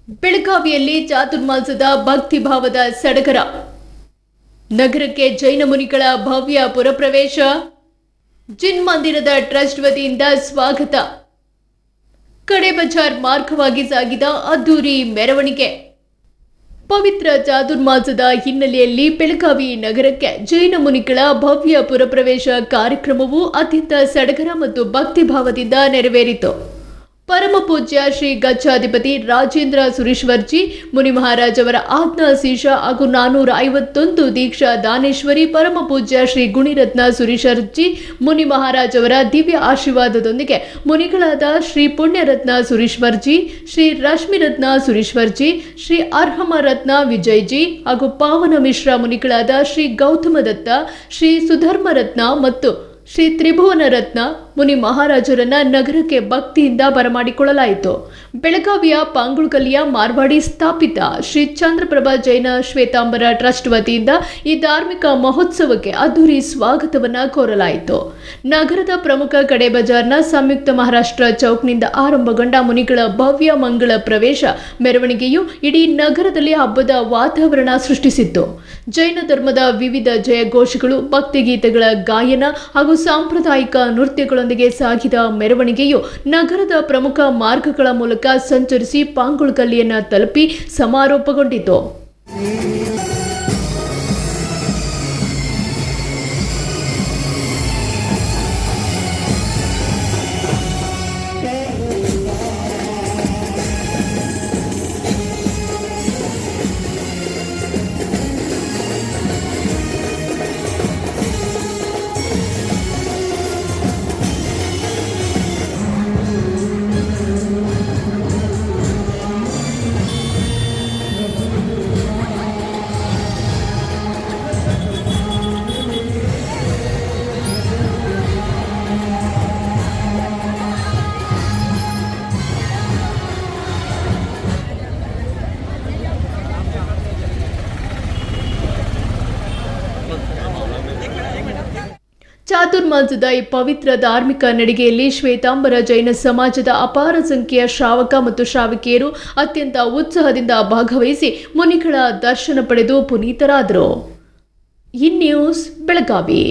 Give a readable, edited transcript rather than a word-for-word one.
ಬೆಳಗಾವಿಯಲ್ಲಿ ಚಾತುರ್ಮಾಸದ ಭಕ್ತಿಭಾವದ ಸಡಗರ. ನಗರಕ್ಕೆ ಜೈನ ಮುನಿಗಳ ಭವ್ಯ ಪುರಪ್ರವೇಶ. ಜಿನ್ ಮಂದಿರದ ಟ್ರಸ್ಟ್ ವತಿಯಿಂದ ಸ್ವಾಗತ. ಕಡೆ ಬಜಾರ್ ಮಾರ್ಗವಾಗಿ ಸಾಗಿದ ಅದ್ದೂರಿ ಮೆರವಣಿಗೆ. ಪವಿತ್ರ ಚಾತುರ್ಮಾಸದ ಹಿನ್ನೆಲೆಯಲ್ಲಿ ಬೆಳಗಾವಿ ನಗರಕ್ಕೆ ಜೈನ ಮುನಿಗಳ ಭವ್ಯ ಪುರಪ್ರವೇಶ ಕಾರ್ಯಕ್ರಮವು ಅತ್ಯಂತ ಸಡಗರ ಮತ್ತು ಭಕ್ತಿಭಾವದಿಂದ ನೆರವೇರಿತು. ಪರಮ ಪೂಜ್ಯ ಶ್ರೀ ಗಚ್ಚಾಧಿಪತಿ ರಾಜೇಂದ್ರ ಸುರೀಶ್ವರ್ಜಿ ಮುನಿ ಮಹಾರಾಜ್ ಅವರ ಆಜ್ಞಾಶೀಷ ಹಾಗೂ 451 ದೀಕ್ಷಾ ದಾನೇಶ್ವರಿ ಪರಮ ಪೂಜ್ಯ ಶ್ರೀ ಗುಣಿರತ್ನ ಸುರೀಶ್ವರ್ಜಿ ಮುನಿ ಮಹಾರಾಜ್ ಅವರ ದಿವ್ಯ ಆಶೀರ್ವಾದದೊಂದಿಗೆ ಮುನಿಗಳಾದ ಶ್ರೀ ಪುಣ್ಯರತ್ನ ಸುರೀಶ್ವರ್ಜಿ, ಶ್ರೀ ರಶ್ಮಿರತ್ನ ಸುರೀಶ್ವರ್ಜಿ, ಶ್ರೀ ಅರ್ಹಮರತ್ನ ವಿಜಯ್ಜಿ ಹಾಗೂ ಪಾವನ ಮಿಶ್ರ ಮುನಿಗಳಾದ ಶ್ರೀ ಗೌತಮ ದತ್ತ, ಶ್ರೀ ಸುಧರ್ಮರತ್ನ ಮತ್ತು ಶ್ರೀ ತ್ರಿಭುವನ ರತ್ನ ಮುನಿ ಮಹಾರಾಜರನ್ನ ನಗರಕ್ಕೆ ಭಕ್ತಿಯಿಂದ ಬರಮಾಡಿಕೊಳ್ಳಲಾಯಿತು. ಬೆಳಗಾವಿಯ ಪಾಂಗುಳ್ಗಲ್ಲಿಯ ಮಾರ್ವಾಡಿ ಸ್ಥಾಪಿತ ಶ್ರೀ ಚಂದ್ರಪ್ರಭಾ ಜೈನ ಶ್ವೇತಾಂಬರ ಟ್ರಸ್ಟ್ ವತಿಯಿಂದ ಈ ಧಾರ್ಮಿಕ ಮಹೋತ್ಸವಕ್ಕೆ ಅದ್ದೂರಿ ಸ್ವಾಗತವನ್ನ ಕೋರಲಾಯಿತು. ನಗರದ ಪ್ರಮುಖ ಕಡೆ ಬಜಾರ್ನ ಸಂಯುಕ್ತ ಮಹಾರಾಷ್ಟ್ರ ಚೌಕ್ನಿಂದ ಆರಂಭಗೊಂಡ ಮುನಿಗಳ ಭವ್ಯ ಮಂಗಳ ಪ್ರವೇಶ ಮೆರವಣಿಗೆಯು ಇಡೀ ನಗರದಲ್ಲಿ ಹಬ್ಬದ ವಾತಾವರಣ ಸೃಷ್ಟಿಸಿತ್ತು. ಜೈನ ಧರ್ಮದ ವಿವಿಧ ಜಯಘೋಷಗಳು, ಭಕ್ತಿಗೀತೆಗಳ ಗಾಯನ ಹಾಗೂ ಸಾಂಪ್ರದಾಯಿಕ ನೃತ್ಯಗಳೊಂದಿಗೆ ಸಾಗಿದ ಮೆರವಣಿಗೆಯು ನಗರದ ಪ್ರಮುಖ ಮಾರ್ಗಗಳ ಮೂಲಕ ಸಂಚರಿಸಿ ಪಾಂಗುಳ್ಗಲ್ಲಿಯನ್ನು ತಲುಪಿ ಸಮಾರೋಪಗೊಂಡಿತು. ಚಾತುರ್ಮಾಸದ ಈ ಪವಿತ್ರ ಧಾರ್ಮಿಕ ನಡಿಗೆಯಲ್ಲಿ ಶ್ವೇತಾಂಬರ ಜೈನ ಸಮಾಜದ ಅಪಾರ ಸಂಖ್ಯೆಯ ಶ್ರಾವಕ ಮತ್ತು ಶ್ರಾವಕಿಯರು ಅತ್ಯಂತ ಉತ್ಸಾಹದಿಂದ ಭಾಗವಹಿಸಿ ಮುನಿಗಳ ದರ್ಶನ ಪಡೆದು ಪುನೀತರಾದರು. ಈ ನ್ಯೂಸ್ ಬೆಳಗಾವಿ.